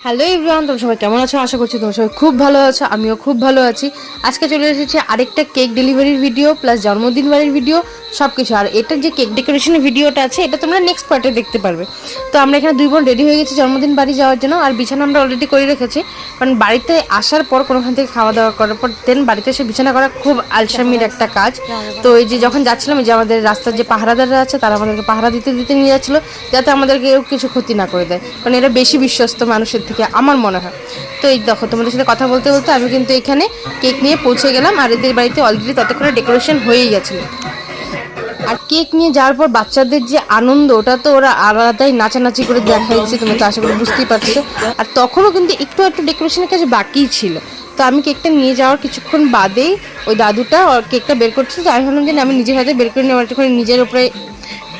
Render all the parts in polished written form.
Hello everyone, তোমরা সবাই কেমন আছো? আশা করছি তোমরা সবাই খুব ভালো আছো। আমিও খুব ভালো আছি। আজকে চলে এসেছি আরেকটা কেক ডেলিভারির ভিডিও প্লাস জন্মদিন বাড়ির ভিডিও সব কিছু। আর এটা যে কেক ডেকোরেশনের ভিডিওটা আছে এটা তোমরা নেক্সট পার্টে দেখতে পারবে। তো আমরা এখানে দুই বোন রেডি হয়ে গেছি জন্মদিন বাড়ি যাওয়ার জন্য। আর বিছানা আমরা অলরেডি করে রেখেছি, কারণ বাড়িতে আসার পর কোনোখান থেকে খাওয়া দাওয়া করার পর দেন বাড়িতে এসে বিছানা করা খুব আলসামির একটা কাজ। তো এই যে যখন যাচ্ছিলাম, এই যে আমাদের রাস্তার যে পাহারাদাররা আছে তারা আমাদেরকে পাহারা দিতে দিতে নিয়ে যাচ্ছিলো, যাতে আমাদেরকে কেউ কিছু ক্ষতি না করে দেয়, কারণ এরা বেশি বিশ্বস্ত মানুষের থেকে আমার মনে হয়। তো এই দেখো, তোমাদের সাথে কথা বলতে বলতে আমি কিন্তু এখানে কেক নিয়ে পৌঁছে গেলাম। আর এদের বাড়িতে অলরেডি ততক্ষণে ডেকোরেশন হয়েই গেছিলো। আর কেক নিয়ে যাওয়ার পর বাচ্চাদের যে আনন্দ, ওটা তো ওরা আলাদাই নাচানাচি করে দেখাই দিচ্ছে, তুমি তো আশা করি বুঝতেই পারছো। আর তখনও কিন্তু একটু ডেকোরেশনের কাছে বাকিই ছিল। তো আমি কেকটা নিয়ে যাওয়ার কিছুক্ষণ বাদেই ওই দাদুটা কেকটা বের করছিল। তো আমি ভাবলাম যে আমি নিজের হাতে বের করে নেওয়ার একটুখানি নিজের উপরে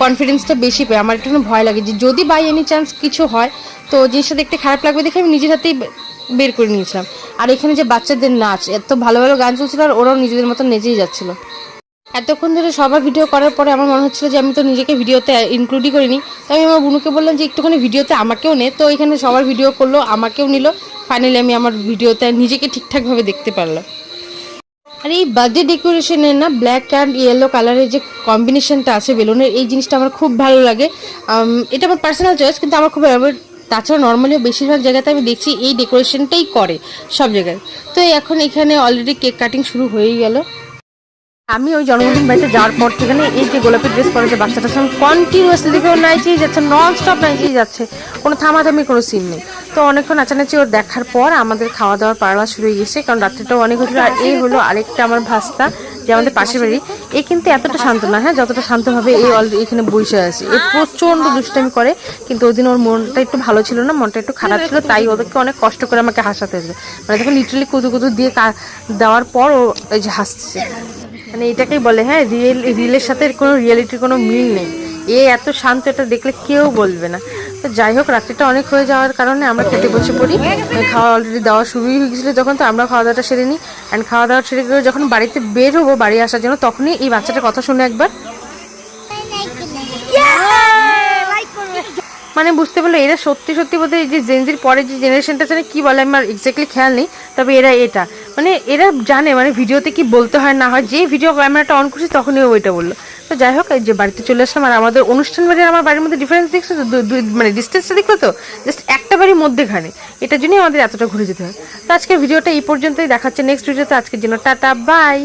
কনফিডেন্সটা বেশি পাই। আমার একটু ভয় লাগে যে যদি বাই এনি চান্স কিছু হয় তো জিনিসটা দেখতে খারাপ লাগবে দেখে আমি নিজের হাতেই বের করে নিয়েছিলাম। আর এখানে যে বাচ্চাদের নাচ, এত ভালো ভালো গান চলছিল আর ওরাও নিজেদের মতো নেচেই যাচ্ছিলো। এতক্ষণ ধরে সবার ভিডিও করার পরে আমার মনে হচ্ছিলো যে আমি তো নিজেকে ভিডিওতে ইনক্লুডই করিনি। তাই আমি আমার বুনুকে বললাম যে একটুখানি ভিডিওতে আমাকেও নে। তো এখানে সবার ভিডিও করলো, আমাকেও নিল। ফাইনালি আমি আমার ভিডিওতে নিজেকে ঠিকঠাকভাবে দেখতে পারলাম। আর এই বার্থডে ডেকোরেশনের না ব্ল্যাক অ্যান্ড ইয়েলো কালারের যে কম্বিনেশনটা আছে বেলুনের, এই জিনিসটা আমার খুব ভালো লাগে। এটা আমার পার্সোনাল চয়েস, কিন্তু আমার খুব তাছাড়া নর্মালিও বেশিরভাগ জায়গাতে আমি দেখছি এই ডেকোরেশনটাই করে সব জায়গায়। তো এখন এখানে অলরেডি কেক কাটিং শুরু হয়েই গেল। আমি ওই জন্মদিন বাড়িতে যাওয়ার পর থেকে এই যে গোলাপি ড্রেস পরে যে বাচ্চাটার সঙ্গে কন্টিনিউয়াসলি দেখে ওর নাইচেই যাচ্ছে, নন স্টপ নাইচেই যাচ্ছে, কোনো থামাথামি কোনো সিন নেই। তো অনেকক্ষণ নাচানাচি ওর দেখার পর আমাদের খাওয়া দাওয়ার পাড়া শুরু হয়ে গেছে, কারণ রাত্রিটাও অনেক হচ্ছিল। আর এই হলো আরেকটা আমার ভাস্তা, যে আমাদের পাশের বাড়ি। এ কিন্তু এতটা শান্ত না, হ্যাঁ, যতটা শান্তভাবে এই এখানে বসে আছে। এ প্রচণ্ড দুষ্টামি করে, কিন্তু ওই দিন ওর মনটা একটু ভালো ছিল না, মনটা একটু খারাপ ছিল, তাই ওদেরকে অনেক কষ্ট করে আমাকে হাসাতে হয়েছে। মানে তখন লিটারালি কুতু কুতু দিয়ে দেওয়ার পর ও এই যে হাসছে, মানে এটাকেই বলে হ্যাঁ রিলের সাথে কোনো রিয়েলিটির কোনো মিল নেই। এ এত শান্ত, এটা দেখলে কেউ বলবে না। তো যাই হোক, রাত্রিটা অনেক হয়ে যাওয়ার কারণে আমরা খেতে বসে পড়ি। খাওয়া অলরেডি দেওয়া শুরুই হয়ে গেছিলো যখন, তো আমরা খাওয়া দাওয়াটা সেরে নিই। অ্যান্ড খাওয়া দাওয়া সেরে গেলে যখন বাড়িতে বের হবো বাড়ি আসার জন্য, তখনই এই বাচ্চাটার কথা শুনে একবার মানে বুঝতে পারলো এরা সত্যি সত্যি বলতে এই যে জেনজির পরে যে জেনারেশনটা আছে কি বলে আমার এক্স্যাক্টলি খেয়াল নেই, তবে এরা এটা মানে এরা জানে মানে ভিডিওতে কি বলতে হয় না হয়। যে ভিডিও ক্যামেরাটা অন করছি তখনই ওইটা বললো। তো যাই হোক, এই যে বাড়িতে চলে আসলাম। আর আমাদের অনুষ্ঠান বাড়ি আমার বাড়ির মধ্যে ডিফারেন্স দেখছো তো, মানে ডিস্টেন্সটা দেখো তো, জাস্ট একটা বাড়ির মধ্যেখানে। এটার জন্যই আমাদের এতটা ঘুরে যেতে হয়। তো আজকের ভিডিওটা এই পর্যন্তই, দেখাচ্ছে নেক্সট ভিডিওতে। আজকের জন্য টাটা, বাই।